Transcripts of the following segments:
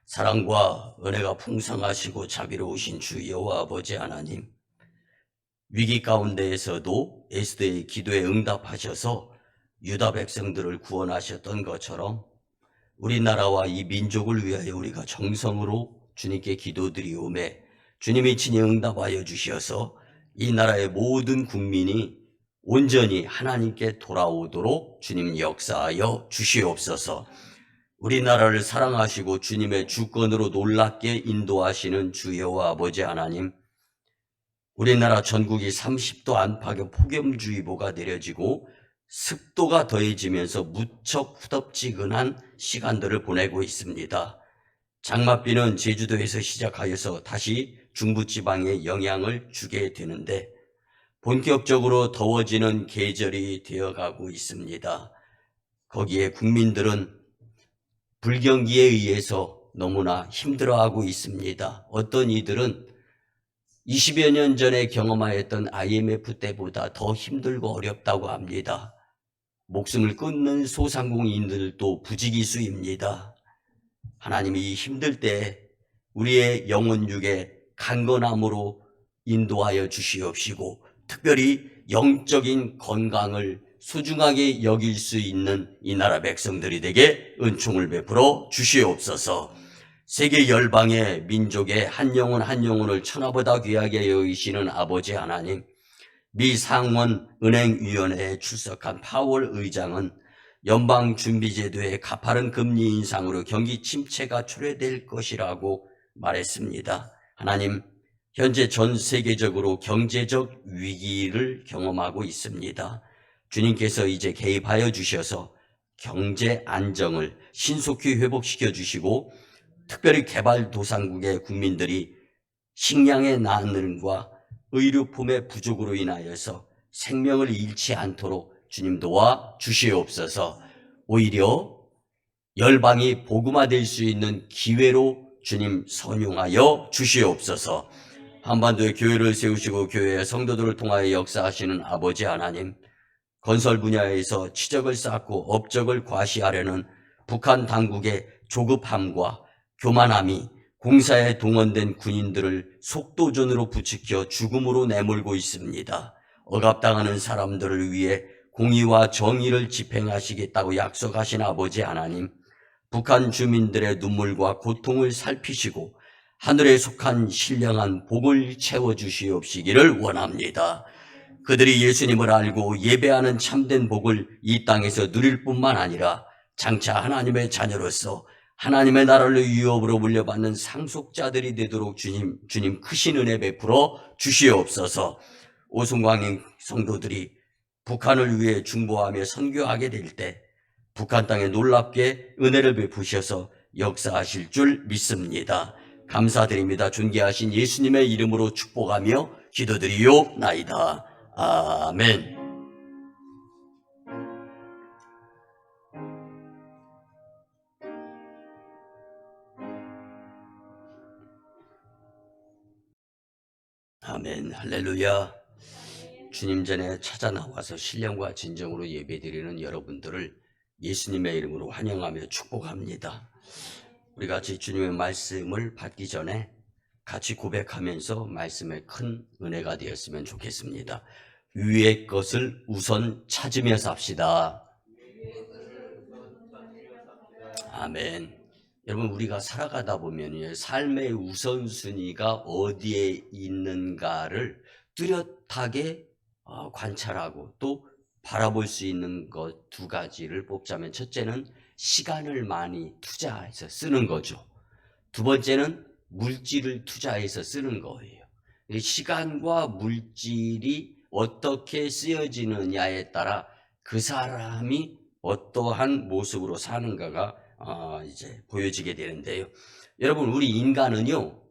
사랑과 은혜가 풍성하시고 자비로우신 주 여호와 아버지 하나님, 위기 가운데에서도 에스더의 기도에 응답하셔서 유다 백성들을 구원하셨던 것처럼 우리나라와 이 민족을 위하여 우리가 정성으로 주님께 기도드리오매 주님이 친히 응답하여 주셔서 이 나라의 모든 국민이 온전히 하나님께 돌아오도록 주님 역사하여 주시옵소서. 우리나라를 사랑하시고 주님의 주권으로 놀랍게 인도하시는 주 여호와 아버지 하나님, 우리나라 전국이 30도 안팎의 폭염주의보가 내려지고 습도가 더해지면서 무척 후덥지근한 시간들을 보내고 있습니다. 장맛비는 제주도에서 시작하여서 다시 중부지방에 영향을 주게 되는데 본격적으로 더워지는 계절이 되어가고 있습니다. 거기에 국민들은 불경기에 의해서 너무나 힘들어하고 있습니다. 어떤 이들은 20여 년 전에 경험하였던 IMF 때보다 더 힘들고 어렵다고 합니다. 목숨을 끊는 소상공인들도 부지기수입니다. 하나님이 이 힘들 때 우리의 영혼 육에 강건함으로 인도하여 주시옵시고, 특별히 영적인 건강을 소중하게 여길 수 있는 이 나라 백성들이 되게 은총을 베풀어 주시옵소서. 세계 열방의 민족의 한 영혼 한 영혼을 천하보다 귀하게 여기시는 아버지 하나님, 미 상원 은행위원회에 출석한 파월 의장은 연방준비제도의 가파른 금리 인상으로 경기 침체가 초래될 것이라고 말했습니다. 하나님, 현재 전 세계적으로 경제적 위기를 경험하고 있습니다. 주님께서 이제 개입하여 주셔서 경제 안정을 신속히 회복시켜 주시고, 특별히 개발도상국의 국민들이 식량의 나눔과 의료품의 부족으로 인하여서 생명을 잃지 않도록 주님 도와 주시옵소서. 오히려 열방이 복음화될 수 있는 기회로 주님 선용하여 주시옵소서. 한반도에 교회를 세우시고 교회의 성도들을 통하여 역사하시는 아버지 하나님, 건설 분야에서 치적을 쌓고 업적을 과시하려는 북한 당국의 조급함과 교만함이 공사에 동원된 군인들을 속도전으로 부추겨 죽음으로 내몰고 있습니다. 억압당하는 사람들을 위해 공의와 정의를 집행하시겠다고 약속하신 아버지 하나님, 북한 주민들의 눈물과 고통을 살피시고 하늘에 속한 신령한 복을 채워주시옵시기를 원합니다. 그들이 예수님을 알고 예배하는 참된 복을 이 땅에서 누릴 뿐만 아니라 장차 하나님의 자녀로서 하나님의 나라를 유업으로 물려받는 상속자들이 되도록 주님 크신 은혜 베풀어 주시옵소서. 오순광인 성도들이 북한을 위해 중보하며 선교하게 될 때 북한 땅에 놀랍게 은혜를 베푸셔서 역사하실 줄 믿습니다. 감사드립니다. 존귀하신 예수님의 이름으로 축복하며 기도드리옵나이다. 아멘. 아멘. 할렐루야. 주님 전에 찾아 나와서 신령과 진정으로 예배드리는 여러분들을 예수님의 이름으로 환영하며 축복합니다. 우리 같이 주님의 말씀을 받기 전에 같이 고백하면서 말씀에 큰 은혜가 되었으면 좋겠습니다. 위의 것을 우선 찾으며 삽시다. 아멘. 여러분, 우리가 살아가다 보면 삶의 우선순위가 어디에 있는가를 뚜렷하게 관찰하고 또 바라볼 수 있는 것 두 가지를 뽑자면, 첫째는 시간을 많이 투자해서 쓰는 거죠. 두 번째는 물질을 투자해서 쓰는 거예요. 시간과 물질이 어떻게 쓰여지느냐에 따라 그 사람이 어떠한 모습으로 사는가가 이제 보여지게 되는데요. 여러분, 우리 인간은요,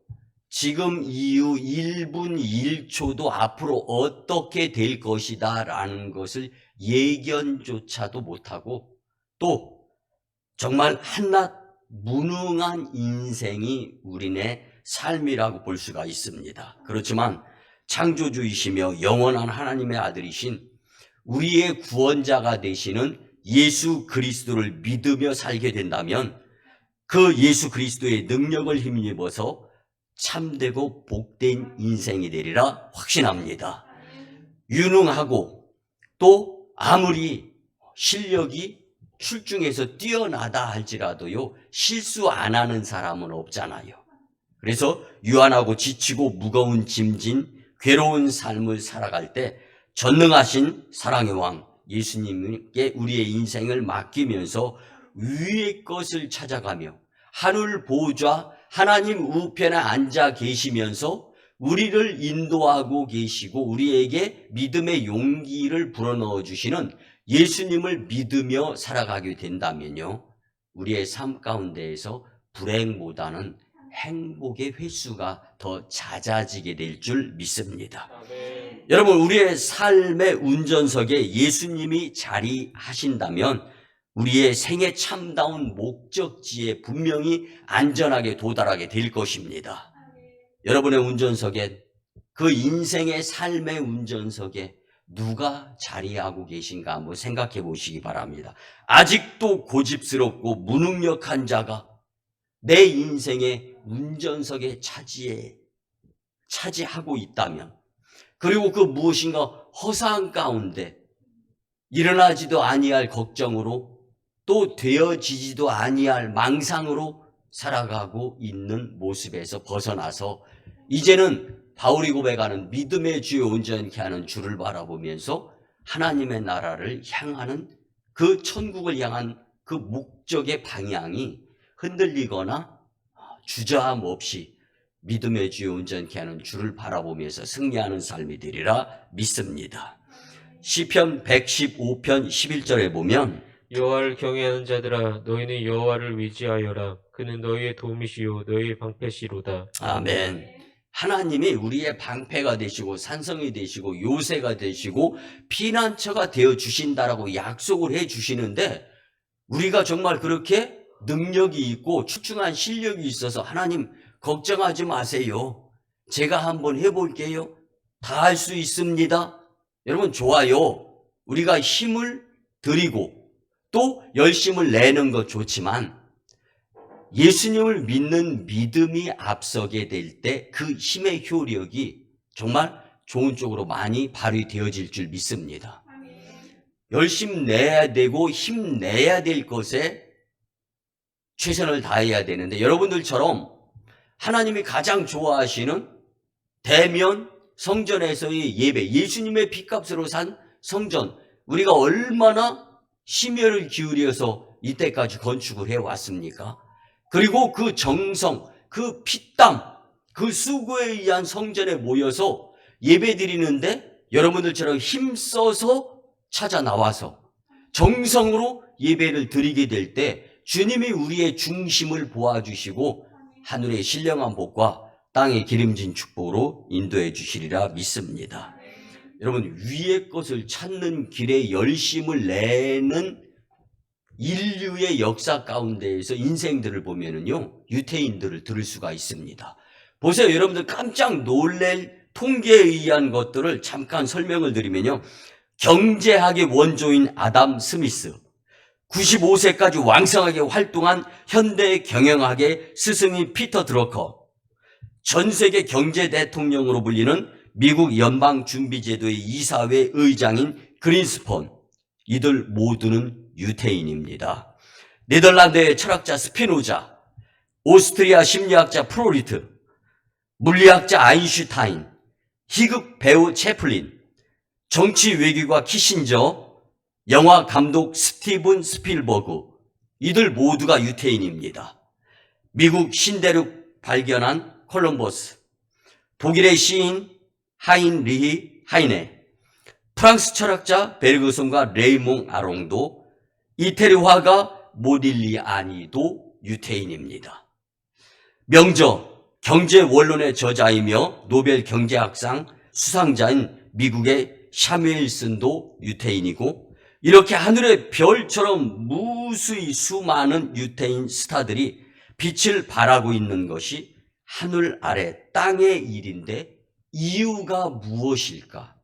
지금 이후 1분 1초도 앞으로 어떻게 될 것이다 라는 것을 예견조차도 못하고, 또 정말 한낱 무능한 인생이 우리네 삶이라고 볼 수가 있습니다. 그렇지만 창조주이시며 영원한 하나님의 아들이신 우리의 구원자가 되시는 예수 그리스도를 믿으며 살게 된다면 그 예수 그리스도의 능력을 힘입어서 참되고 복된 인생이 되리라 확신합니다. 유능하고 또 아무리 실력이 출중해서 뛰어나다 할지라도요, 실수 안 하는 사람은 없잖아요. 그래서 유한하고 지치고 무거운 짐진 괴로운 삶을 살아갈 때 전능하신 사랑의 왕 예수님께 우리의 인생을 맡기면서 위의 것을 찾아가며 하늘 보좌 하나님 우편에 앉아 계시면서 우리를 인도하고 계시고 우리에게 믿음의 용기를 불어넣어 주시는 예수님을 믿으며 살아가게 된다면요, 우리의 삶 가운데에서 불행보다는 행복의 횟수가 더 잦아지게 될 줄 믿습니다. 아멘. 여러분, 우리의 삶의 운전석에 예수님이 자리하신다면 우리의 생애 참다운 목적지에 분명히 안전하게 도달하게 될 것입니다. 여러분의 운전석에, 그 인생의 삶의 운전석에 누가 자리하고 계신가 한번 생각해 보시기 바랍니다. 아직도 고집스럽고 무능력한 자가 내 인생의 운전석에 차지하고 있다면, 그리고 그 무엇인가 허상 가운데 일어나지도 아니할 걱정으로 또 되어지지도 아니할 망상으로 살아가고 있는 모습에서 벗어나서 이제는 바울이 고백하는 믿음의 주에 온전케 하는 주를 바라보면서 하나님의 나라를 향하는 그 천국을 향한 그 목적의 방향이 흔들리거나 주저함 없이 믿음의 주에 온전케 하는 주를 바라보면서 승리하는 삶이 되리라 믿습니다. 시편 115편 11절에 보면 여호와를 경외하는 자들아 너희는 여호와를 위지하여라. 그는 너희의 도움이시요 너희의 방패시로다. 아멘. 하나님이 우리의 방패가 되시고 산성이 되시고 요새가 되시고 피난처가 되어 주신다라고 약속을 해 주시는데, 우리가 정말 그렇게 능력이 있고 출중한 실력이 있어서 하나님 걱정하지 마세요, 제가 한번 해볼게요, 다 할 수 있습니다, 여러분 좋아요. 우리가 힘을 들이고 또 열심을 내는 것 좋지만 예수님을 믿는 믿음이 앞서게 될 때 그 힘의 효력이 정말 좋은 쪽으로 많이 발휘되어질 줄 믿습니다. 열심 내야 되고 힘내야 될 것에 최선을 다해야 되는데, 여러분들처럼 하나님이 가장 좋아하시는 대면 성전에서의 예배, 예수님의 핏값으로 산 성전, 우리가 얼마나 심혈을 기울여서 이때까지 건축을 해왔습니까? 그리고 그 정성, 그 피땀, 그 수고에 의한 성전에 모여서 예배 드리는데 여러분들처럼 힘써서 찾아 나와서 정성으로 예배를 드리게 될 때 주님이 우리의 중심을 보아주시고 하늘의 신령한 복과 땅의 기름진 축복으로 인도해 주시리라 믿습니다. 여러분, 위의 것을 찾는 길에 열심을 내는 인류의 역사 가운데에서 인생들을 보면은요, 유태인들을 들을 수가 있습니다. 보세요. 여러분들 깜짝 놀랄 통계에 의한 것들을 잠깐 설명을 드리면요, 경제학의 원조인 아담 스미스, 95세까지 왕성하게 활동한 현대 경영학의 스승인 피터 드러커, 전 세계 경제 대통령으로 불리는 미국 연방준비제도의 이사회 의장인 그린스폰, 이들 모두는 유태인입니다. 네덜란드의 철학자 스피노자, 오스트리아 심리학자 프로리트, 물리학자 아인슈타인, 희극 배우 채플린, 정치 외교가 키신저, 영화 감독 스티븐 스필버그, 이들 모두가 유태인입니다. 미국 신대륙 발견한 콜럼버스, 독일의 시인 하인리히 하이네, 프랑스 철학자 베르그손과 레이몽 아롱도, 이태리 화가 모딜리아니도 유태인입니다. 명저 경제 원론의 저자이며 노벨 경제학상 수상자인 미국의 샤뮤엘슨도 유태인이고, 이렇게 하늘의 별처럼 무수히 수많은 유태인 스타들이 빛을 발하고 있는 것이 하늘 아래 땅의 일인데 이유가 무엇일까?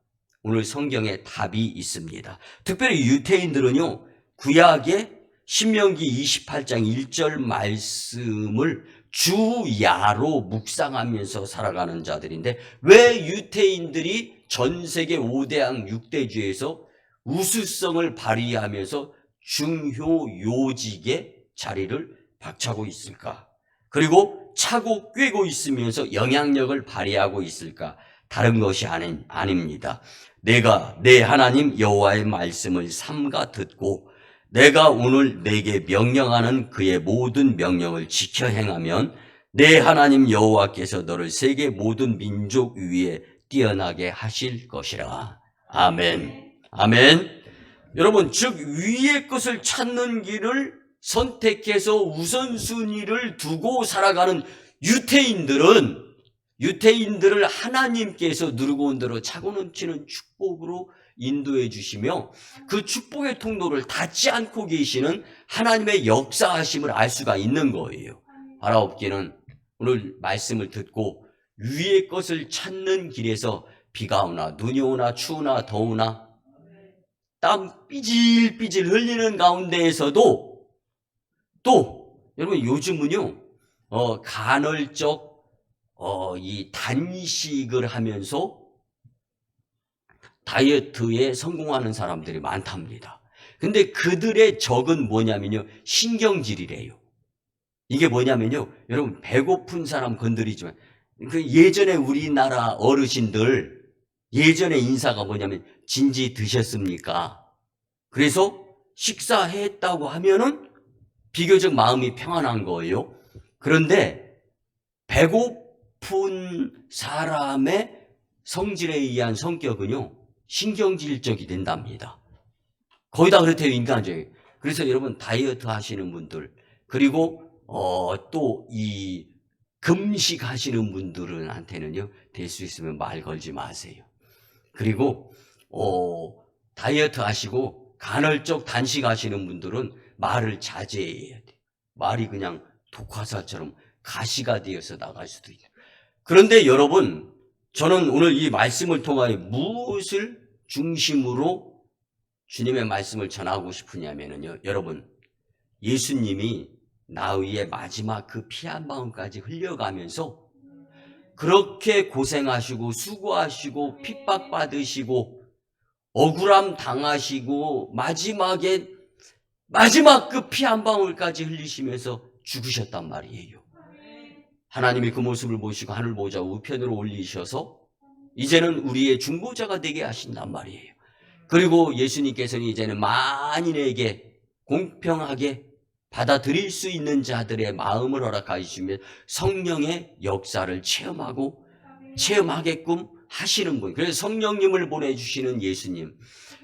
오늘 성경에 답이 있습니다. 특별히 유태인들은요, 구약의 신명기 28장 1절 말씀을 주야로 묵상하면서 살아가는 자들인데, 왜 유태인들이 전 세계 5대양 6대주에서 우수성을 발휘하면서 중효 요직의 자리를 박차고 있을까? 그리고 차고 꿰고 있으면서 영향력을 발휘하고 있을까? 다른 것이 아닙니다. 내가 내 하나님 여호와의 말씀을 삼가 듣고 내가 오늘 내게 명령하는 그의 모든 명령을 지켜 행하면 내 하나님 여호와께서 너를 세계 모든 민족 위에 뛰어나게 하실 것이라. 아멘. 아멘. 여러분, 즉 위의 것을 찾는 길을 선택해서 우선순위를 두고 살아가는 유태인들을 하나님께서 누르고 온 대로 차고 넘치는 축복으로 인도해 주시며 그 축복의 통로를 닫지 않고 계시는 하나님의 역사하심을 알 수가 있는 거예요. 바라옵기는 오늘 말씀을 듣고 위의 것을 찾는 길에서 비가 오나 눈이 오나 추우나 더우나 땀 삐질삐질 흘리는 가운데에서도 또 여러분 요즘은요 간헐적 이 단식을 하면서 다이어트에 성공하는 사람들이 많답니다. 근데 그들의 적은 뭐냐면요, 신경질이래요. 이게 뭐냐면요, 여러분 배고픈 사람 건드리지만 그 예전에 우리나라 어르신들 예전에 인사가 뭐냐면 진지 드셨습니까? 그래서 식사했다고 하면은 비교적 마음이 평안한 거예요. 그런데 배고픈 사람의 성질에 의한 성격은요, 신경질적이 된답니다. 거의 다 그렇대요, 인간적이에요. 그래서 여러분 다이어트 하시는 분들, 그리고 또 이 금식 하시는 분들한테는요, 될 수 있으면 말 걸지 마세요. 그리고 다이어트 하시고 간헐적 단식 하시는 분들은 말을 자제해야 돼요. 말이 그냥 독화살처럼 가시가 되어서 나갈 수도 있어요. 그런데 여러분, 저는 오늘 이 말씀을 통하여 무엇을 중심으로 주님의 말씀을 전하고 싶으냐면요, 여러분 예수님이 나의 마지막 그 피 한 방울까지 흘려가면서 그렇게 고생하시고 수고하시고 핍박받으시고 억울함 당하시고 마지막 그 피 한 방울까지 흘리시면서 죽으셨단 말이에요. 하나님이 그 모습을 보시고 하늘 보좌 우편으로 올리셔서 이제는 우리의 중보자가 되게 하신단 말이에요. 그리고 예수님께서는 이제는 만인에게 공평하게 받아들일 수 있는 자들의 마음을 허락하시며 성령의 역사를 체험하게끔 하시는 분. 그래서 성령님을 보내주시는 예수님,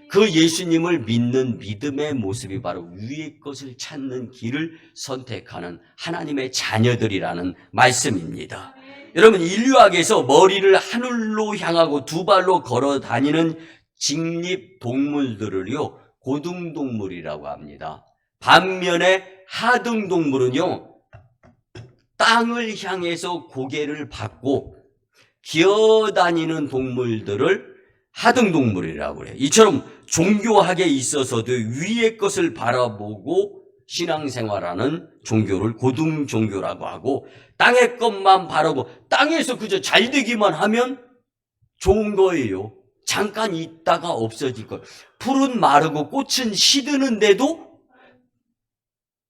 그 예수님을 믿는 믿음의 모습이 바로 위의 것을 찾는 길을 선택하는 하나님의 자녀들이라는 말씀입니다. 여러분, 인류학에서 머리를 하늘로 향하고 두 발로 걸어 다니는 직립동물들을요, 고등동물이라고 합니다. 반면에 하등동물은요, 땅을 향해서 고개를 받고 기어다니는 동물들을 하등동물이라고 그래요. 이처럼 종교학에 있어서도 위의 것을 바라보고 신앙생활하는 종교를 고등종교라고 하고, 땅의 것만 바라고 땅에서 그저 잘 되기만 하면 좋은 거예요. 잠깐 있다가 없어질 거예요. 풀은 마르고 꽃은 시드는데도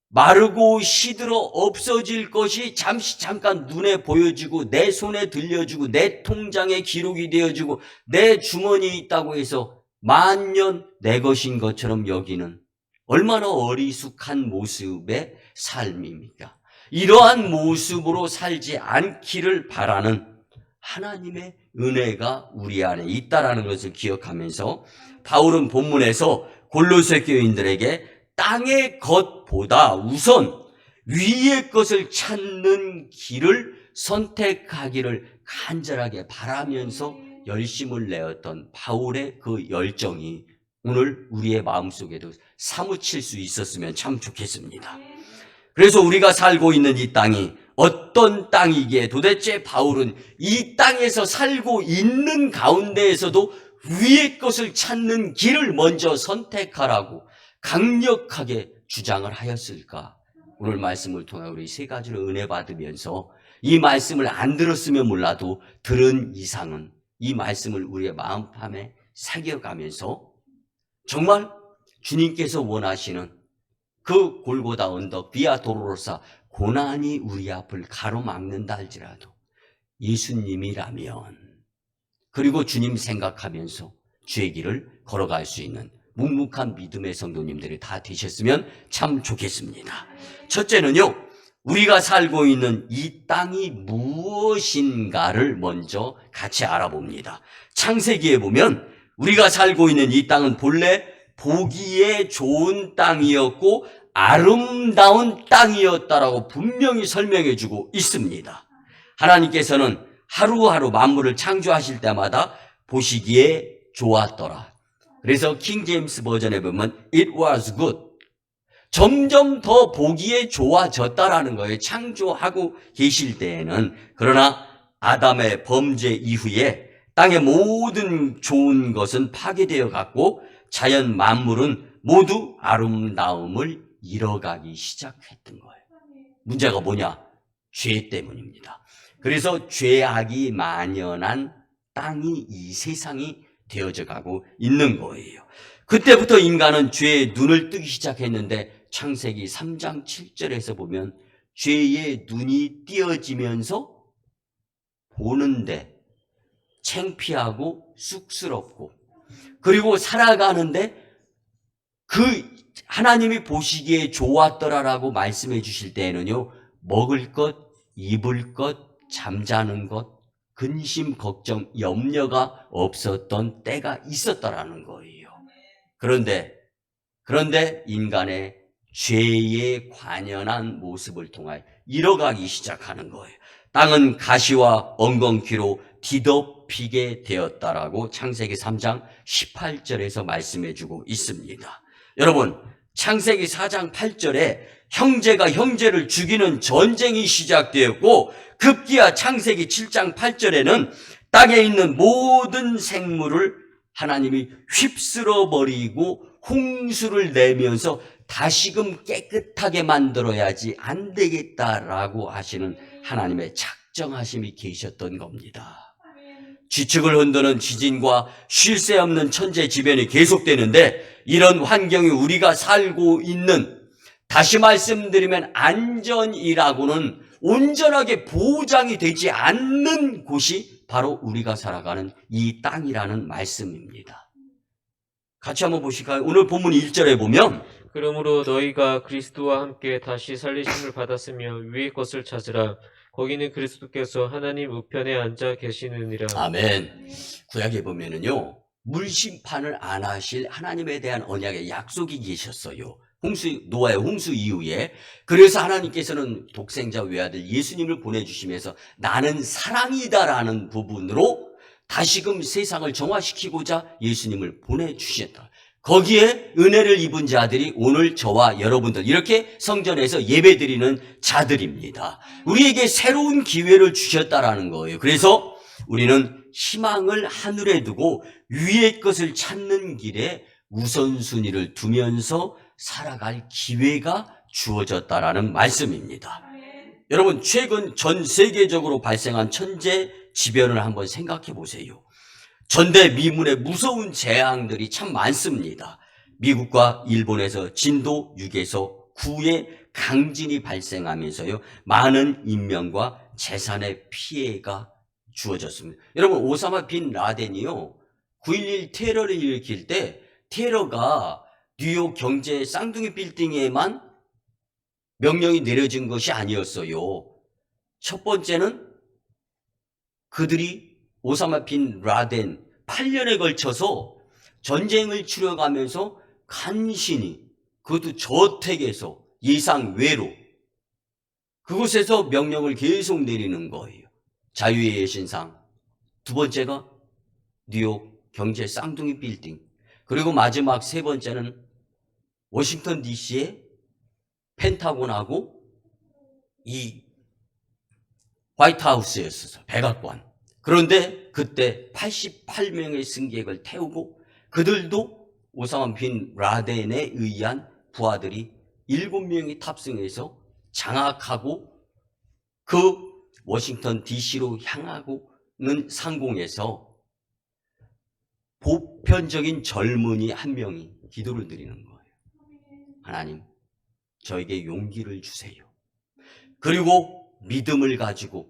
마르고 시들어 없어질 것이 잠깐 눈에 보여지고 내 손에 들려주고 내 통장에 기록이 되어지고 내 주머니에 있다고 해서 만년 내 것인 것처럼 여기는 얼마나 어리숙한 모습의 삶입니까? 이러한 모습으로 살지 않기를 바라는 하나님의 은혜가 우리 안에 있다라는 것을 기억하면서 바울은 본문에서 골로새 교인들에게 땅의 것보다 우선 위의 것을 찾는 길을 선택하기를 간절하게 바라면서 열심을 내었던 바울의 그 열정이 오늘 우리의 마음속에도 사무칠 수 있었으면 참 좋겠습니다. 그래서 우리가 살고 있는 이 땅이 어떤 땅이기에 도대체 바울은 이 땅에서 살고 있는 가운데에서도 위의 것을 찾는 길을 먼저 선택하라고 강력하게 주장을 하였을까? 오늘 말씀을 통해 우리 세 가지로 은혜 받으면서 이 말씀을 안 들었으면 몰라도 들은 이상은 이 말씀을 우리의 마음판에 새겨가면서 정말 주님께서 원하시는 그 골고다 언덕 비아 도로로사 고난이 우리 앞을 가로막는다 할지라도 예수님이라면 그리고 주님 생각하면서 주의 길을 걸어갈 수 있는 묵묵한 믿음의 성도님들이 다 되셨으면 참 좋겠습니다. 첫째는요, 우리가 살고 있는 이 땅이 무엇인가를 먼저 같이 알아봅니다. 창세기에 보면 우리가 살고 있는 이 땅은 본래 보기에 좋은 땅이었고 아름다운 땅이었다라고 분명히 설명해 주고 있습니다. 하나님께서는 하루하루 만물을 창조하실 때마다 보시기에 좋았더라. 그래서 킹 제임스 버전에 보면 it was good. 점점 더 보기에 좋아졌다라는 거예요. 창조하고 계실 때에는. 그러나 아담의 범죄 이후에 땅의 모든 좋은 것은 파괴되어 갔고 자연 만물은 모두 아름다움을 잃어가기 시작했던 거예요. 문제가 뭐냐? 죄 때문입니다. 그래서 죄악이 만연한 땅이 이 세상이 되어져 가고 있는 거예요. 그때부터 인간은 죄에 눈을 뜨기 시작했는데 창세기 3장 7절에서 보면 죄의 눈이 띄어지면서 보는데 창피하고 쑥스럽고 그리고 살아가는데 그 하나님이 보시기에 좋았더라라고 말씀해 주실 때에는요, 먹을 것, 입을 것, 잠자는 것, 근심, 걱정, 염려가 없었던 때가 있었다라는 거예요. 그런데 인간의 죄에 관연한 모습을 통하여 잃어가기 시작하는 거예요. 땅은 가시와 엉겅퀴로 뒤덮이게 되었다라고 창세기 3장 18절에서 말씀해 주고 있습니다. 여러분, 창세기 4장 8절에 형제가 형제를 죽이는 전쟁이 시작되었고 급기야 창세기 7장 8절에는 땅에 있는 모든 생물을 하나님이 휩쓸어 버리고 홍수를 내면서 다시금 깨끗하게 만들어야지 안 되겠다라고 하시는 하나님의 작정하심이 계셨던 겁니다. 지축을 흔드는 지진과 쉴 새 없는 천재지변이 계속되는데 이런 환경이 우리가 살고 있는, 다시 말씀드리면 안전이라고는 온전하게 보장이 되지 않는 곳이 바로 우리가 살아가는 이 땅이라는 말씀입니다. 같이 한번 보실까요? 오늘 본문 1절에 보면 그러므로 너희가 그리스도와 함께 다시 살리심을 받았으며 위의 것을 찾으라. 거기는 그리스도께서 하나님 우편에 앉아 계시느니라. 아멘. 구약에 보면은요, 물심판을 안 하실 하나님에 대한 언약의 약속이 계셨어요. 노아의 홍수 이후에. 그래서 하나님께서는 독생자 외아들 예수님을 보내주시면서 나는 사랑이다라는 부분으로 다시금 세상을 정화시키고자 예수님을 보내주셨다. 거기에 은혜를 입은 자들이 오늘 저와 여러분들, 이렇게 성전에서 예배드리는 자들입니다. 우리에게 새로운 기회를 주셨다라는 거예요. 그래서 우리는 희망을 하늘에 두고 위의 것을 찾는 길에 우선순위를 두면서 살아갈 기회가 주어졌다라는 말씀입니다. 여러분, 최근 전 세계적으로 발생한 천재지변을 한번 생각해 보세요. 전대미문의 무서운 재앙들이 참 많습니다. 미국과 일본에서 진도 6에서 9의 강진이 발생하면서요, 많은 인명과 재산의 피해가 주어졌습니다. 여러분, 오사마 빈 라덴이요, 9.11 테러를 일으킬 때 테러가 뉴욕 경제 쌍둥이 빌딩에만 명령이 내려진 것이 아니었어요. 첫 번째는 그들이 오사마 빈 라덴 8년에 걸쳐서 전쟁을 치러가면서 간신히, 그것도 저택에서 예상 외로 그곳에서 명령을 계속 내리는 거예요. 자유의 신상. 두 번째가 뉴욕 경제 쌍둥이 빌딩. 그리고 마지막 세 번째는 워싱턴 DC의 펜타곤하고 이 화이트하우스였어요. 백악관. 그런데 그때 88명의 승객을 태우고 그들도 오사마 빈 라덴에 의한 부하들이 7명이 탑승해서 장악하고 그 워싱턴 DC로 향하고는 상공에서 보편적인 젊은이 한 명이 기도를 드리는 거예요. 하나님, 저에게 용기를 주세요. 그리고 믿음을 가지고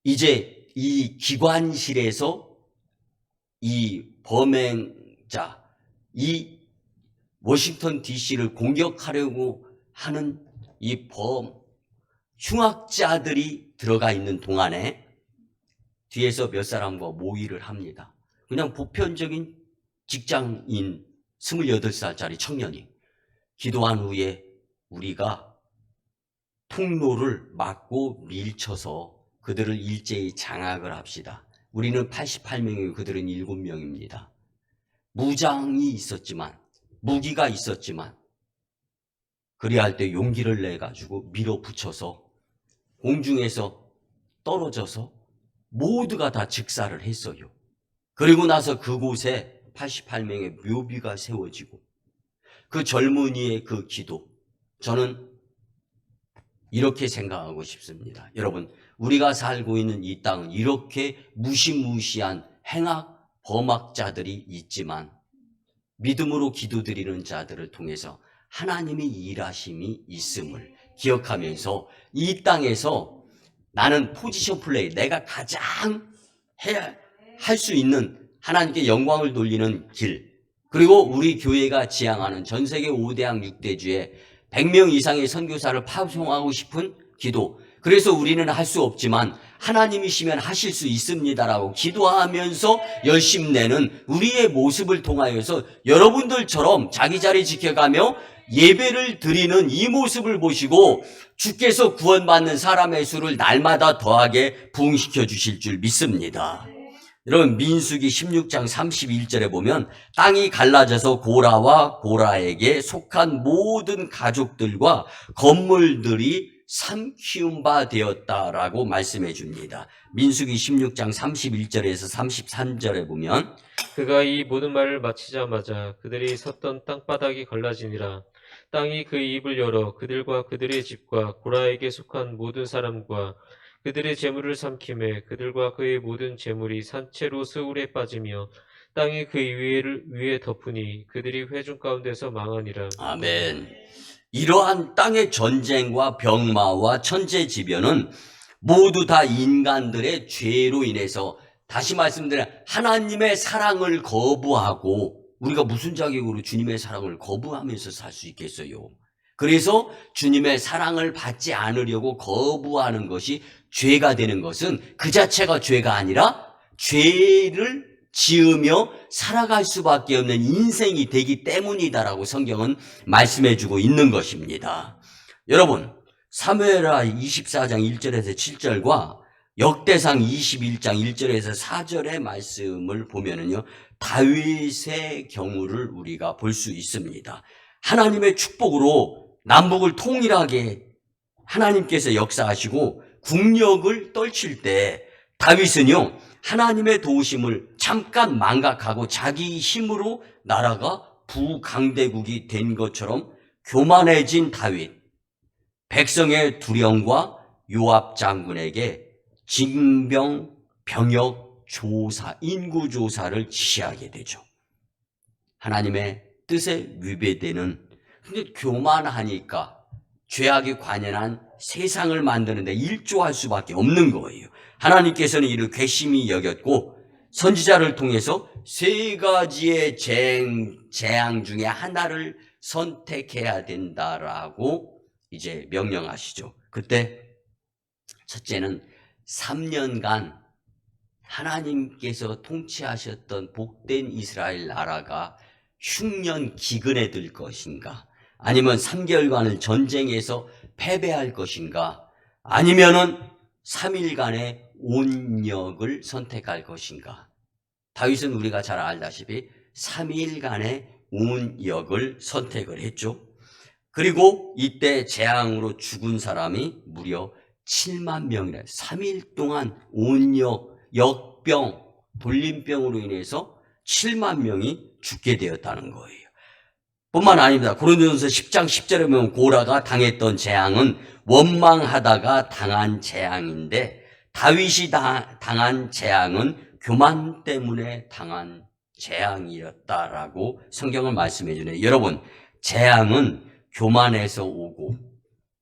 이제 이 기관실에서 이 범행자, 이 워싱턴 DC를 공격하려고 하는 이 흉악자들이 들어가 있는 동안에 뒤에서 몇 사람과 모의를 합니다. 그냥 보편적인 직장인 28살짜리 청년이 기도한 후에 우리가 통로를 막고 밀쳐서 그들을 일제히 장악을 합시다. 우리는 88명이고 그들은 7명입니다. 무장이 있었지만, 무기가 있었지만, 그리할 때 용기를 내가지고 밀어붙여서 공중에서 떨어져서 모두가 다 즉사를 했어요. 그리고 나서 그곳에 88명의 묘비가 세워지고 그 젊은이의 그 기도, 저는 이렇게 생각하고 싶습니다. 여러분, 우리가 살고 있는 이 땅은 이렇게 무시무시한 행악, 범악자들이 있지만 믿음으로 기도드리는 자들을 통해서 하나님의 일하심이 있음을 기억하면서 이 땅에서 나는 포지션 플레이, 내가 가장 할 수 있는 하나님께 영광을 돌리는 길, 그리고 우리 교회가 지향하는 전세계 5대학 6대주에 100명 이상의 선교사를 파송하고 싶은 기도, 그래서 우리는 할 수 없지만 하나님이시면 하실 수 있습니다라고 기도하면서 열심 내는 우리의 모습을 통하여서 여러분들처럼 자기 자리 지켜가며 예배를 드리는 이 모습을 보시고 주께서 구원받는 사람의 수를 날마다 더하게 부흥시켜 주실 줄 믿습니다. 여러분, 민수기 16장 31절에 보면 땅이 갈라져서 고라와 고라에게 속한 모든 가족들과 건물들이 삼키운 바 되었다라고 말씀해 줍니다. 민수기 16장 31절에서 33절에 보면 그가 이 모든 말을 마치자마자 그들이 섰던 땅바닥이 갈라지니라. 땅이 그 입을 열어 그들과 그들의 집과 고라에게 속한 모든 사람과 그들의 재물을 삼키매 그들과 그의 모든 재물이 산채로 스울에 빠지며 땅이 그 위에 덮으니 그들이 회중 가운데서 망하니라. 아멘. 이러한 땅의 전쟁과 병마와 천재지변은 모두 다 인간들의 죄로 인해서, 다시 말씀드려 하나님의 사랑을 거부하고, 우리가 무슨 자격으로 주님의 사랑을 거부하면서 살 수 있겠어요? 그래서 주님의 사랑을 받지 않으려고 거부하는 것이 죄가 되는 것은 그 자체가 죄가 아니라 죄를 지으며 살아갈 수밖에 없는 인생이 되기 때문이다라고 성경은 말씀해주고 있는 것입니다. 여러분, 사무엘하 24장 1절에서 7절과 역대상 21장 1절에서 4절의 말씀을 보면은요, 다윗의 경우를 우리가 볼 수 있습니다. 하나님의 축복으로 남북을 통일하게 하나님께서 역사하시고 국력을 떨칠 때 다윗은요, 하나님의 도우심을 잠깐 망각하고 자기 힘으로 나라가 부강대국이 된 것처럼 교만해진 다윗, 백성의 두려움과 요압 장군에게 징병, 병역 조사, 인구 조사를 지시하게 되죠. 하나님의 뜻에 위배되는, 근데 교만하니까 죄악에 관연한 세상을 만드는데 일조할 수밖에 없는 거예요. 하나님께서는 이를 괘씸히 여겼고 선지자를 통해서 3가지의 재앙 중에 하나를 선택해야 된다라고 이제 명령하시죠. 그때 첫째는 3년간 하나님께서 통치하셨던 복된 이스라엘 나라가 흉년 기근에 들 것인가, 아니면 3개월간을 전쟁에서 패배할 것인가, 아니면은 3일간의 온역을 선택할 것인가. 다윗은 우리가 잘 알다시피 3일간의 온역을 선택을 했죠. 그리고 이때 재앙으로 죽은 사람이 무려 7만 명이래. 3일 동안 온역, 역병, 돌림병으로 인해서 7만 명이 죽게 되었다는 거예요. 뿐만 아닙니다. 고린도전서 10장 10절에 보면 고라가 당했던 재앙은 원망하다가 당한 재앙인데 다윗이 당한 재앙은 교만 때문에 당한 재앙이었다라고 성경을 말씀해 주네요. 여러분, 재앙은 교만에서 오고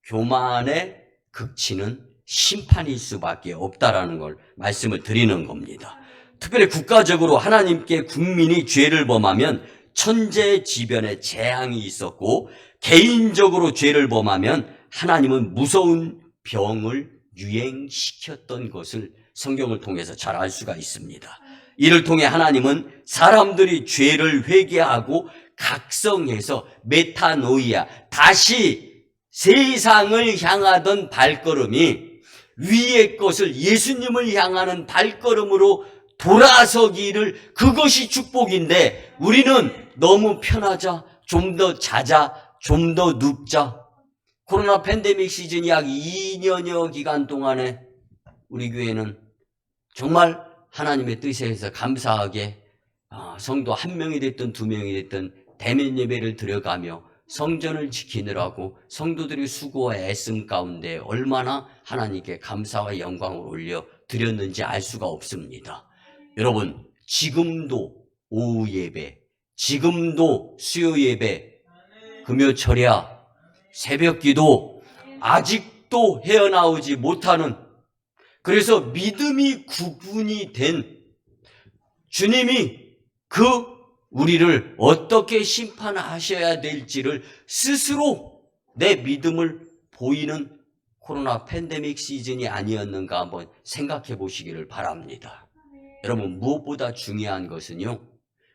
교만의 극치는 심판일 수밖에 없다라는 걸 말씀을 드리는 겁니다. 특별히 국가적으로 하나님께 국민이 죄를 범하면 천재지변의 재앙이 있었고, 개인적으로 죄를 범하면 하나님은 무서운 병을 유행시켰던 것을 성경을 통해서 잘 알 수가 있습니다. 이를 통해 하나님은 사람들이 죄를 회개하고 각성해서 메타노이아, 다시 세상을 향하던 발걸음이 위의 것을 예수님을 향하는 발걸음으로 돌아서기를, 그것이 축복인데 우리는 너무 편하자, 좀 더 자자, 좀 더 눕자. 코로나 팬데믹 시즌 약 2년여 기간 동안에 우리 교회는 정말 하나님의 뜻에 의해서 감사하게 성도 1명이 됐든 2명이 됐든 대면 예배를 드려가며 성전을 지키느라고 성도들이 수고와 애씀 가운데 얼마나 하나님께 감사와 영광을 올려 드렸는지 알 수가 없습니다. 여러분, 지금도 오후 예배, 지금도 수요 예배, 금요 철야, 새벽 기도 아직도 헤어나오지 못하는, 그래서 믿음이 구분이 된 주님이 우리를 어떻게 심판하셔야 될지를 스스로 내 믿음을 보이는 코로나 팬데믹 시즌이 아니었는가 한번 생각해 보시기를 바랍니다. 여러분, 무엇보다 중요한 것은요,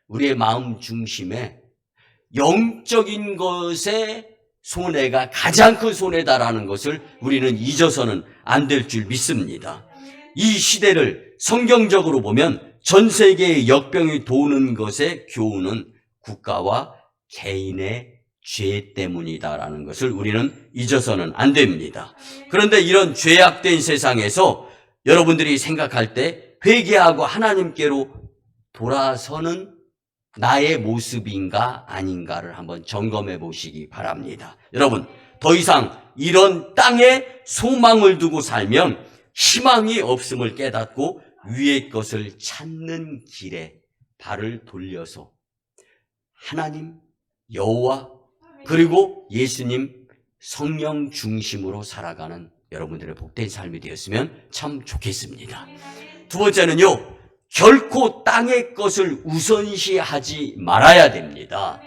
우리의 마음 중심에 영적인 것의 손해가 가장 큰 손해다라는 것을 우리는 잊어서는 안 될 줄 믿습니다. 이 시대를 성경적으로 보면 전 세계의 역병이 도는 것의 교훈은 국가와 개인의 죄 때문이다라는 것을 우리는 잊어서는 안 됩니다. 그런데 이런 죄악된 세상에서 여러분들이 생각할 때 회개하고 하나님께로 돌아서는 나의 모습인가 아닌가를 한번 점검해 보시기 바랍니다. 여러분, 더 이상 이런 땅에 소망을 두고 살면 희망이 없음을 깨닫고 위의 것을 찾는 길에 발을 돌려서 하나님, 여호와, 그리고 예수님, 성령 중심으로 살아가는 여러분들의 복된 삶이 되었으면 참 좋겠습니다. 두 번째는요, 결코 땅의 것을 우선시하지 말아야 됩니다.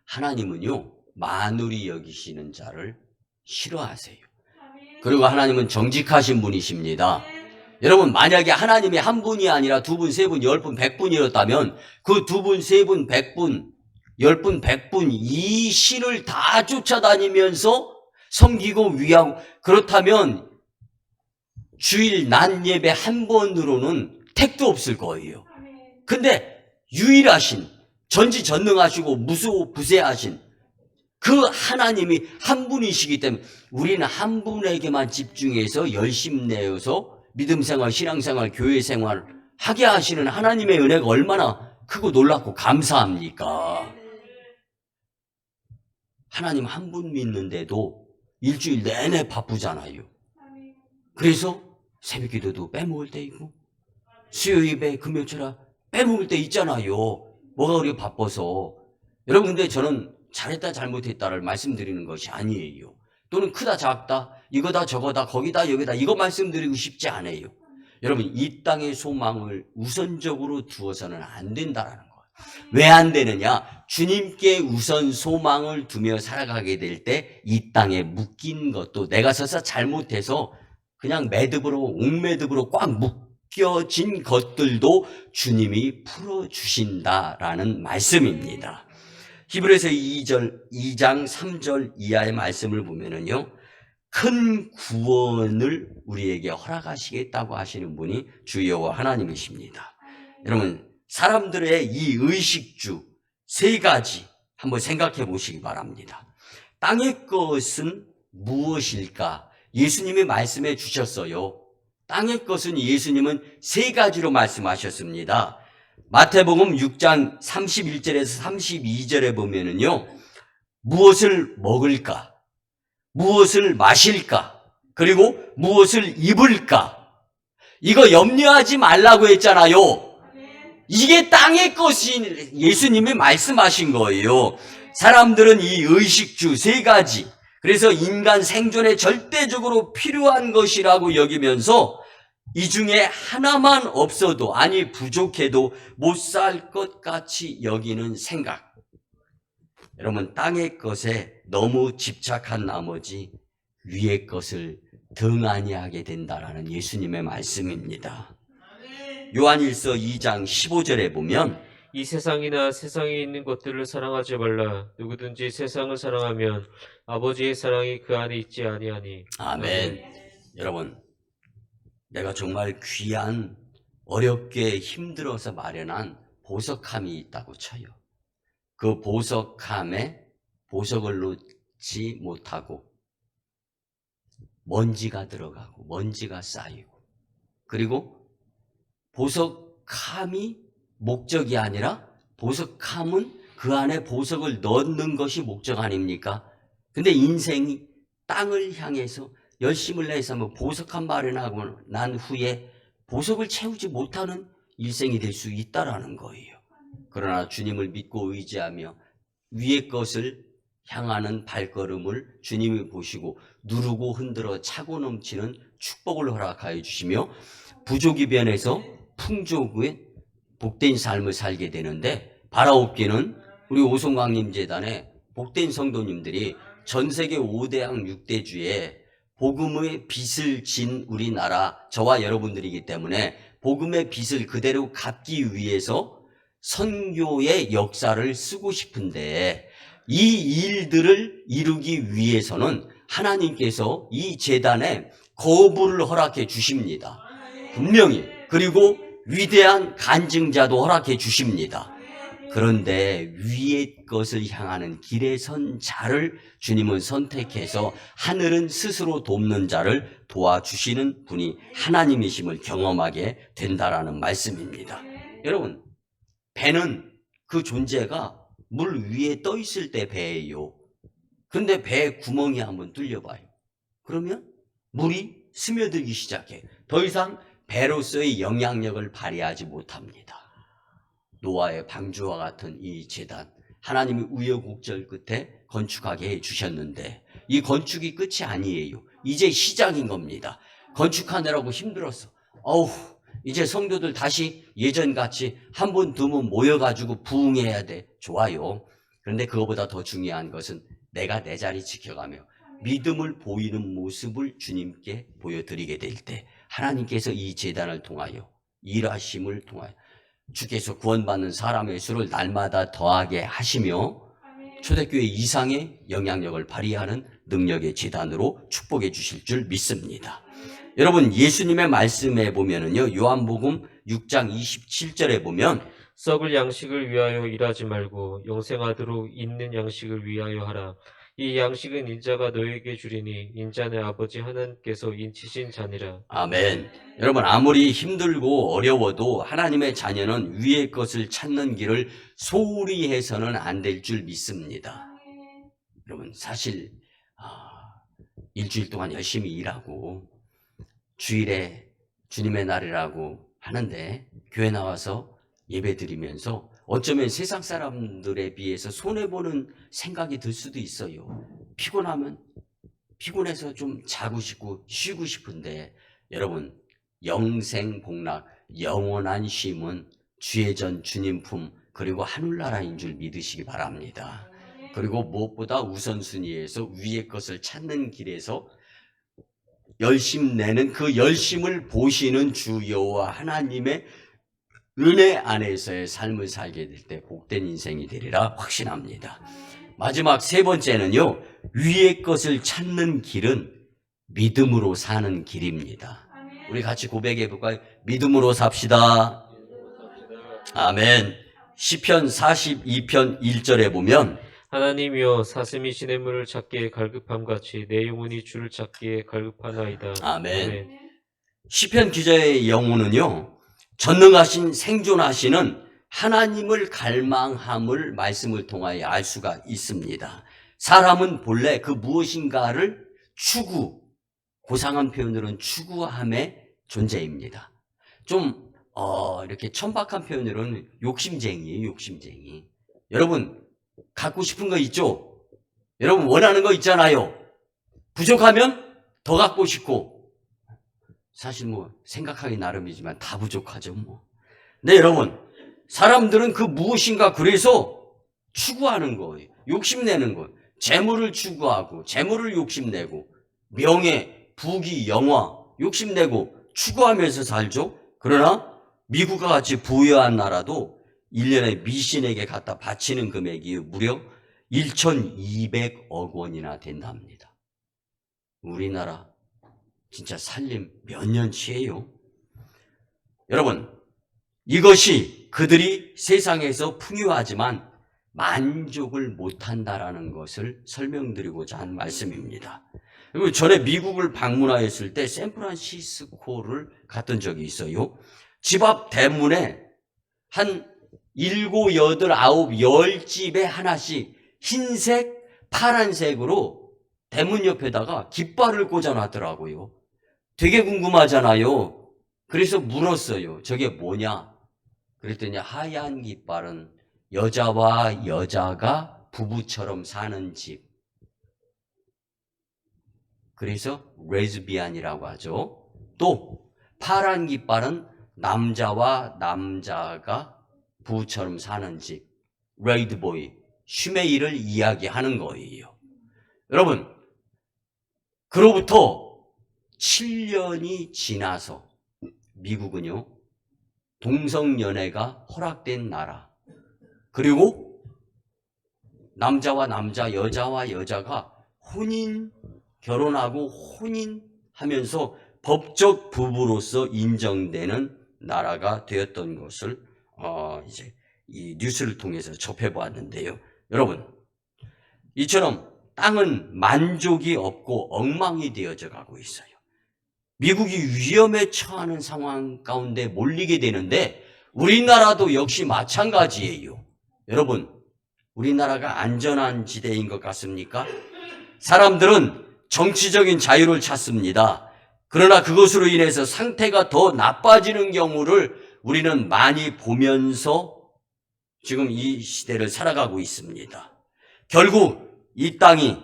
하나님은요, 만울이 여기시는 자를 싫어하세요. 그리고 하나님은 정직하신 분이십니다. 여러분, 만약에 하나님이 한 분이 아니라 2분, 3분, 10분, 100분이었다면 그 2분, 3분, 100분, 10분, 100분 이 신을 다 쫓아다니면서 섬기고 위하고, 그렇다면 주일 낮 예배 한 번으로는 택도 없을 거예요. 근데 유일하신, 전지전능하시고 무소부재하신 그 하나님이 한 분이시기 때문에 우리는 한 분에게만 집중해서 열심 내어서 믿음생활, 신앙생활, 교회생활 하게 하시는 하나님의 은혜가 얼마나 크고 놀랍고 감사합니까? 하나님 한 분 믿는데도 일주일 내내 바쁘잖아요. 그래서 새벽 기도도 빼먹을 때 있고 수요 예배, 금요 철야 빼먹을 때 있잖아요. 뭐가 그렇게 바빠서. 여러분, 근데 저는 잘했다 잘못했다를 말씀드리는 것이 아니에요. 또는 크다 작다, 이거다 저거다, 거기다 여기다, 이거 말씀드리고 싶지 않아요. 여러분, 이 땅의 소망을 우선적으로 두어서는 안 된다라는 거예요. 왜 안 되느냐? 주님께 우선 소망을 두며 살아가게 될 때 이 땅에 묶인 것도, 내가 서서 잘못해서 그냥 매듭으로, 옥매듭으로 꽉 묶여진 것들도 주님이 풀어주신다라는 말씀입니다. 히브리서 2장 3절 이하의 말씀을 보면은요, 큰 구원을 우리에게 허락하시겠다고 하시는 분이 주 여호와 하나님이십니다. 여러분, 사람들의 이 의식주 3가지 한번 생각해 보시기 바랍니다. 땅의 것은 무엇일까? 예수님이 말씀해 주셨어요. 땅의 것은 예수님은 3가지로 말씀하셨습니다. 마태복음 6장 31절에서 32절에 보면은요, 무엇을 먹을까? 무엇을 마실까? 그리고 무엇을 입을까? 이거 염려하지 말라고 했잖아요. 이게 땅의 것이 예수님이 말씀하신 거예요. 사람들은 이 의식주 세 가지, 그래서 인간 생존에 절대적으로 필요한 것이라고 여기면서 이 중에 하나만 없어도, 아니 부족해도 못 살 것 같이 여기는 생각. 여러분, 땅의 것에 너무 집착한 나머지 위의 것을 등한히 하게 된다라는 예수님의 말씀입니다. 요한일서 2장 15절에 보면 이 세상이나 세상에 있는 것들을 사랑하지 말라. 누구든지 세상을 사랑하면 아버지의 사랑이 그 안에 있지 아니하니. 아멘. 여러분, 내가 정말 귀한, 어렵게 힘들어서 마련한 보석함이 있다고 쳐요. 그 보석함에 보석을 놓지 못하고 먼지가 들어가고 먼지가 쌓이고, 그리고 보석함이 목적이 아니라 보석함은 그 안에 보석을 넣는 것이 목적 아닙니까? 근데 인생이 땅을 향해서 열심을 내서 보석함 마련하고 난 후에 보석을 채우지 못하는 일생이 될 수 있다라는 거예요. 그러나 주님을 믿고 의지하며 위의 것을 향하는 발걸음을 주님이 보시고 누르고 흔들어 차고 넘치는 축복을 허락하여 주시며 부족이 변해서 풍족의 복된 삶을 살게 되는데, 바라옵기는 우리 오송강림 재단의 복된 성도님들이 전 세계 5대양 6대주에 복음의 빚을 진 우리나라, 저와 여러분들이기 때문에 복음의 빚을 그대로 갚기 위해서 선교의 역사를 쓰고 싶은데, 이 일들을 이루기 위해서는 하나님께서 이 재단에 거부를 허락해 주십니다. 분명히. 그리고 위대한 간증자도 허락해 주십니다. 그런데 위의 것을 향하는 길에 선 자를 주님은 선택해서 하늘은 스스로 돕는 자를 도와주시는 분이 하나님이심을 경험하게 된다라는 말씀입니다. 여러분, 배는 그 존재가 물 위에 떠 있을 때 배예요. 그런데 배에 구멍이 한번 뚫려봐요. 그러면 물이 스며들기 시작해. 더 이상 배로서의 영향력을 발휘하지 못합니다. 노아의 방주와 같은 이 재단, 하나님이 우여곡절 끝에 건축하게 해주셨는데 이 건축이 끝이 아니에요. 이제 시작인 겁니다. 건축하느라고 힘들었어. 이제 성도들 다시 예전같이 한 번, 두 번 모여가지고 부흥해야 돼. 좋아요. 그런데 그거보다 더 중요한 것은 내가 내 자리 지켜가며 믿음을 보이는 모습을 주님께 보여드리게 될 때 하나님께서 이 재단을 통하여 일하심을 통하여 주께서 구원받는 사람의 수를 날마다 더하게 하시며 초대교회 이상의 영향력을 발휘하는 능력의 재단으로 축복해 주실 줄 믿습니다. 여러분, 예수님의 말씀에 보면은요, 요한복음 6장 27절에 보면 썩을 양식을 위하여 일하지 말고 영생하도록 있는 양식을 위하여 하라. 이 양식은 인자가 너에게 주리니 인자는 아버지 하나님께서 인치신 자니라. 아멘. 여러분, 아무리 힘들고 어려워도 하나님의 자녀는 위의 것을 찾는 길을 소홀히 해서는 안 될 줄 믿습니다. 여러분, 사실 일주일 동안 열심히 일하고 주일에 주님의 날이라고 하는데 교회 나와서 예배 드리면서 어쩌면 세상 사람들에 비해서 손해보는 생각이 들 수도 있어요. 피곤하면 피곤해서 좀 자고 싶고 쉬고 싶은데, 여러분, 영생복락, 영원한 쉼은 주의 전 주님 품, 그리고 하늘나라인 줄 믿으시기 바랍니다. 그리고 무엇보다 우선순위에서 위의 것을 찾는 길에서 열심 내는 그 열심을 보시는 주 여호와 하나님의 은혜 안에서의 삶을 살게 될 때 복된 인생이 되리라 확신합니다. 마지막 세 번째는요, 위의 것을 찾는 길은 믿음으로 사는 길입니다. 우리 같이 고백해 볼까요? 믿음으로 삽시다. 아멘. 시편 42편 1절에 보면 하나님이여 사슴이 시냇물을 찾기에 갈급함같이 내 영혼이 주를 찾기에 갈급하나이다. 아멘. 시편 기자의 영혼은요, 전능하신 생존하시는 하나님을 갈망함을 말씀을 통하여 알 수가 있습니다. 사람은 본래 그 무엇인가를 고상한 표현으로는 추구함의 존재입니다. 좀 이렇게 천박한 표현으로는 욕심쟁이에요. 욕심쟁이. 여러분 갖고 싶은 거 있죠? 여러분 원하는 거 있잖아요. 부족하면 더 갖고 싶고, 사실 생각하기 나름이지만 다 부족하죠 네, 여러분, 사람들은 그 무엇인가 그래서 추구하는 거예요. 욕심내는 거예요. 재물을 추구하고, 재물을 욕심내고, 명예, 부귀, 영화 욕심내고 추구하면서 살죠. 그러나 미국과 같이 부유한 나라도 1년에 미신에게 갖다 바치는 금액이 무려 1,200억 원이나 된답니다. 우리나라 진짜 살림 몇 년치예요? 여러분, 이것이 그들이 세상에서 풍요하지만 만족을 못한다라는 것을 설명드리고자 한 말씀입니다. 그리고 전에 미국을 방문하였을 때 샌프란시스코를 갔던 적이 있어요. 집 앞 대문에 한 7, 8, 9, 10집에 하나씩 흰색, 파란색으로 대문 옆에다가 깃발을 꽂아놨더라고요. 되게 궁금하잖아요. 그래서 물었어요. 저게 뭐냐? 그랬더니 하얀 깃발은 여자와 여자가 부부처럼 사는 집. 그래서 레즈비안이라고 하죠. 또 파란 깃발은 남자와 남자가 부부처럼 사는 집. 레이드보이, 슈메이를 이야기하는 거예요. 여러분, 그로부터 7년이 지나서 미국은요, 동성연애가 허락된 나라, 그리고 남자와 남자, 여자와 여자가 결혼하고 혼인하면서 법적 부부로서 인정되는 나라가 되었던 것을 이제 이 뉴스를 통해서 접해보았는데요. 여러분, 이처럼 땅은 만족이 없고 엉망이 되어져 가고 있어요. 미국이 위험에 처하는 상황 가운데 몰리게 되는데 우리나라도 역시 마찬가지예요. 여러분, 우리나라가 안전한 지대인 것 같습니까? 사람들은 정치적인 자유를 찾습니다. 그러나 그것으로 인해서 상태가 더 나빠지는 경우를 우리는 많이 보면서 지금 이 시대를 살아가고 있습니다. 결국 인간이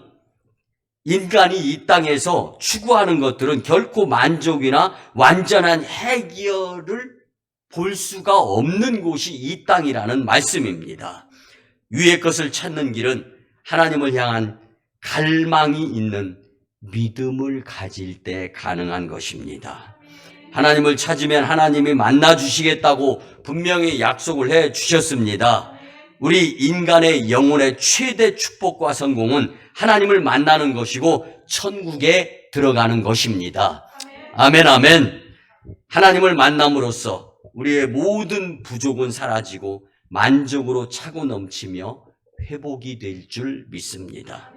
이 땅에서 추구하는 것들은 결코 만족이나 완전한 해결을 볼 수가 없는 곳이 이 땅이라는 말씀입니다. 위의 것을 찾는 길은 하나님을 향한 갈망이 있는 믿음을 가질 때 가능한 것입니다. 하나님을 찾으면 하나님이 만나 주시겠다고 분명히 약속을 해 주셨습니다. 우리 인간의 영혼의 최대 축복과 성공은 하나님을 만나는 것이고 천국에 들어가는 것입니다. 아멘, 아멘. 하나님을 만남으로써 우리의 모든 부족은 사라지고 만족으로 차고 넘치며 회복이 될 줄 믿습니다.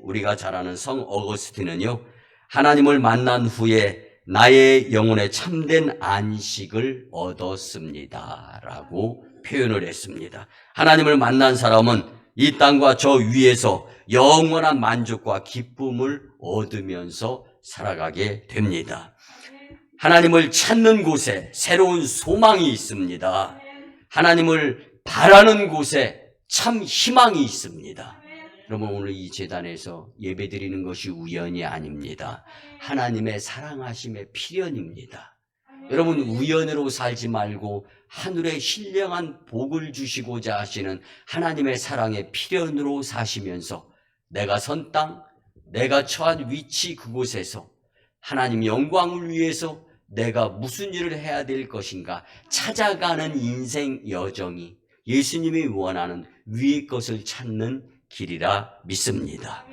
우리가 잘 아는 성 어거스틴은요, 하나님을 만난 후에 나의 영혼에 참된 안식을 얻었습니다 라고 표현을 했습니다. 하나님을 만난 사람은 이 땅과 저 위에서 영원한 만족과 기쁨을 얻으면서 살아가게 됩니다. 하나님을 찾는 곳에 새로운 소망이 있습니다. 하나님을 바라는 곳에 참 희망이 있습니다. 여러분, 오늘 이 제단에서 예배드리는 것이 우연이 아닙니다. 하나님의 사랑하심의 필연입니다. 여러분, 우연으로 살지 말고 하늘의 신령한 복을 주시고자 하시는 하나님의 사랑의 필연으로 사시면서 내가 선 땅, 내가 처한 위치 그곳에서 하나님 영광을 위해서 내가 무슨 일을 해야 될 것인가 찾아가는 인생 여정이 예수님이 원하는 위의 것을 찾는 길이라 믿습니다.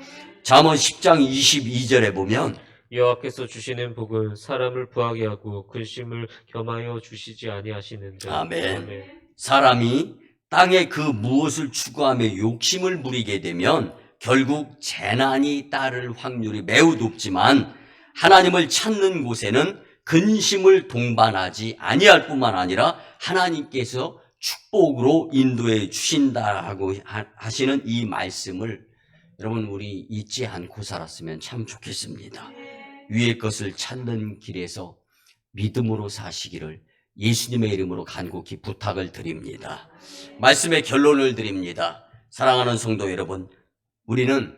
잠언 10장 22절에 보면 여호와께서 주시는 복은 사람을 부하게 하고 근심을 겸하여 주시지 아니하시는데. 아멘. 사람이 땅에 그 무엇을 추구하며 욕심을 부리게 되면 결국 재난이 따를 확률이 매우 높지만 하나님을 찾는 곳에는 근심을 동반하지 아니할 뿐만 아니라 하나님께서 축복으로 인도해 주신다고 하시는 이 말씀을 여러분 우리 잊지 않고 살았으면 참 좋겠습니다. 위의 것을 찾는 길에서 믿음으로 사시기를 예수님의 이름으로 간곡히 부탁을 드립니다. 말씀의 결론을 드립니다. 사랑하는 성도 여러분, 우리는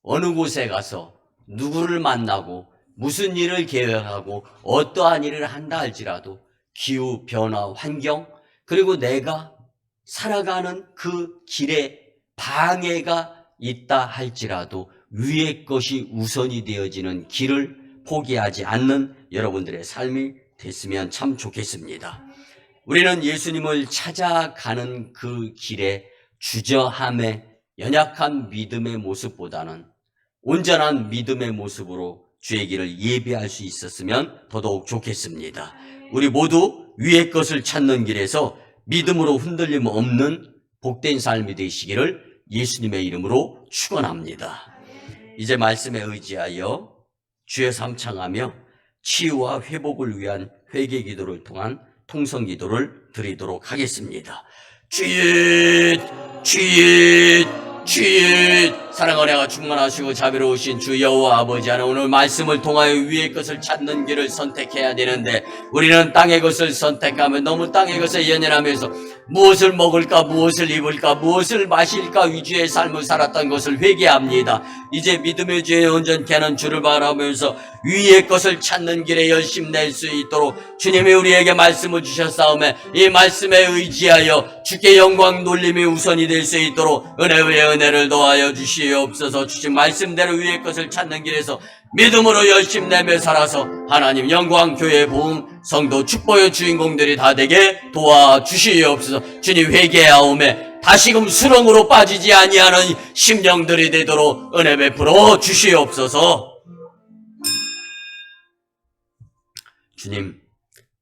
어느 곳에 가서 누구를 만나고 무슨 일을 계획하고 어떠한 일을 한다 할지라도 기후 변화, 환경, 그리고 내가 살아가는 그 길에 방해가 있다 할지라도 위의 것이 우선이 되어지는 길을 포기하지 않는 여러분들의 삶이 됐으면 참 좋겠습니다. 우리는 예수님을 찾아가는 그 길에 주저함에 연약한 믿음의 모습보다는 온전한 믿음의 모습으로 주의 길을 예비할 수 있었으면 더더욱 좋겠습니다. 우리 모두 위의 것을 찾는 길에서 믿음으로 흔들림 없는 복된 삶이 되시기를 예수님의 이름으로 축원합니다. 이제 말씀에 의지하여 주의 삼창하며 치유와 회복을 위한 회개 기도를 통한 통성 기도를 드리도록 하겠습니다. 주의 사랑과 은혜가 충만하시고 자비로우신 주 여호와 아버지 하나님, 오늘 말씀을 통하여 위의 것을 찾는 길을 선택해야 되는데 우리는 땅의 것을 선택하면 너무 땅의 것에 연연하면서 무엇을 먹을까, 무엇을 입을까, 무엇을 마실까 위주의 삶을 살았던 것을 회개합니다. 이제 믿음의 주에 온전케 하는 주를 바라보면서 위의 것을 찾는 길에 열심 낼 수 있도록 주님이 우리에게 말씀을 주셨사오매 이 말씀에 의지하여 주께 영광 놀림이 우선이 될 수 있도록 은혜 위에 은혜를 더하여 주시옵소서. 주신 말씀대로 위의 것을 찾는 길에서 믿음으로 열심 내며 살아서 하나님 영광, 교회, 복음, 성도, 축복의 주인공들이 다 되게 도와주시옵소서. 주님 회개하오매 다시금 수렁으로 빠지지 아니하는 심령들이 되도록 은혜 베풀어 주시옵소서. 주님,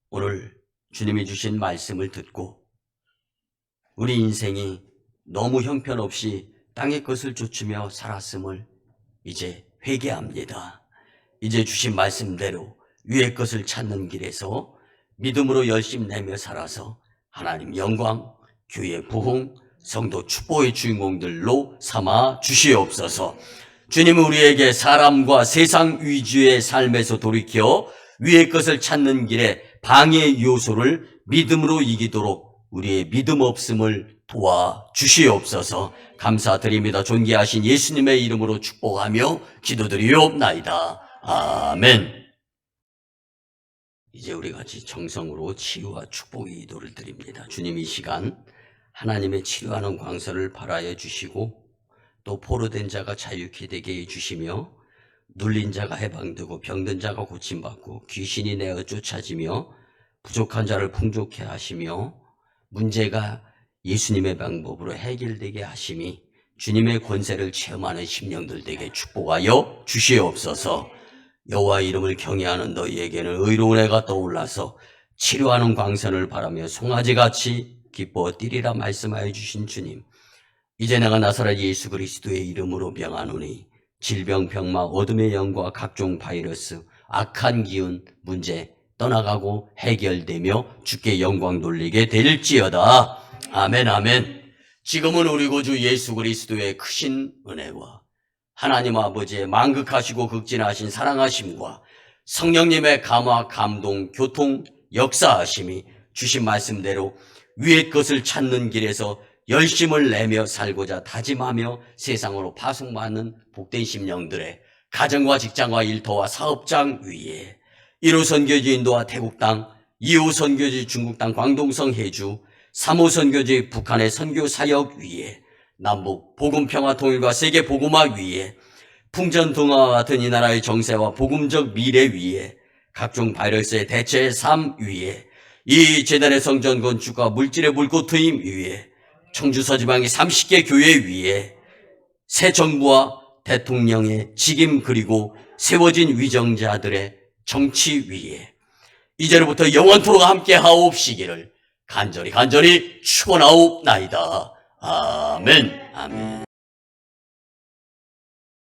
오늘 주님이 주신 말씀을 듣고 우리 인생이 너무 형편없이 땅의 것을 좇으며 살았음을 이제 회개합니다. 이제 주신 말씀대로 위의 것을 찾는 길에서 믿음으로 열심 내며 살아서 하나님 영광, 교회 부흥, 성도 축복의 주인공들로 삼아 주시옵소서. 주님은 우리에게 사람과 세상 위주의 삶에서 돌이켜 위의 것을 찾는 길에 방해 요소를 믿음으로 이기도록 우리의 믿음 없음을 도와주시옵소서. 감사드립니다. 존귀하신 예수님의 이름으로 축복하며 기도드리옵나이다. 아멘. 이제 우리 같이 정성으로 치유와 축복의 기도를 드립니다. 주님, 이 시간 하나님의 치료하는 광선을 발하여 주시고 또 포로된 자가 자유케 되게 해주시며 눌린 자가 해방되고 병든 자가 고침받고 귀신이 내어 쫓아지며 부족한 자를 풍족해 하시며 문제가 예수님의 방법으로 해결되게 하심이 주님의 권세를 체험하는 심령들 되게 축복하여 주시옵소서. 여호와 이름을 경외하는 너희에게는 의로운 해가 떠올라서 치료하는 광선을 바라며 송아지같이 기뻐 뛰리라 말씀하여 주신 주님, 이제 내가 나사렛 예수 그리스도의 이름으로 명하노니 질병, 병마, 어둠의 영과 각종 바이러스, 악한 기운, 문제 떠나가고 해결되며 주께 영광 돌리게 될지어다. 아멘, 아멘. 지금은 우리 구주 예수 그리스도의 크신 은혜와 하나님 아버지의 만극하시고 극진하신 사랑하심과 성령님의 감화, 감동, 교통, 역사하심이 주신 말씀대로 위의 것을 찾는 길에서 열심을 내며 살고자 다짐하며 세상으로 파송받는 복된 심령들의 가정과 직장과 일터와 사업장 위에 1호 선교지 인도와 태국 땅, 2호 선교지 중국 땅 광동성 해주, 3호 선교지 북한의 선교 사역 위에 남북 복음 평화 통일과 세계 복음화 위에 풍전등화와 같은 이 나라의 정세와 복음적 미래 위에 각종 바이러스의 대처의 삶 위에 이 재단의 성전 건축과 물질의 물고 트임 위에 청주 서지방의 30개 교회 위에 새 정부와 대통령의 직임 그리고 세워진 위정자들의 정치 위에 이제로부터 영원토록 함께 하옵시기를 간절히 축원하옵나이다. 아멘. 아멘.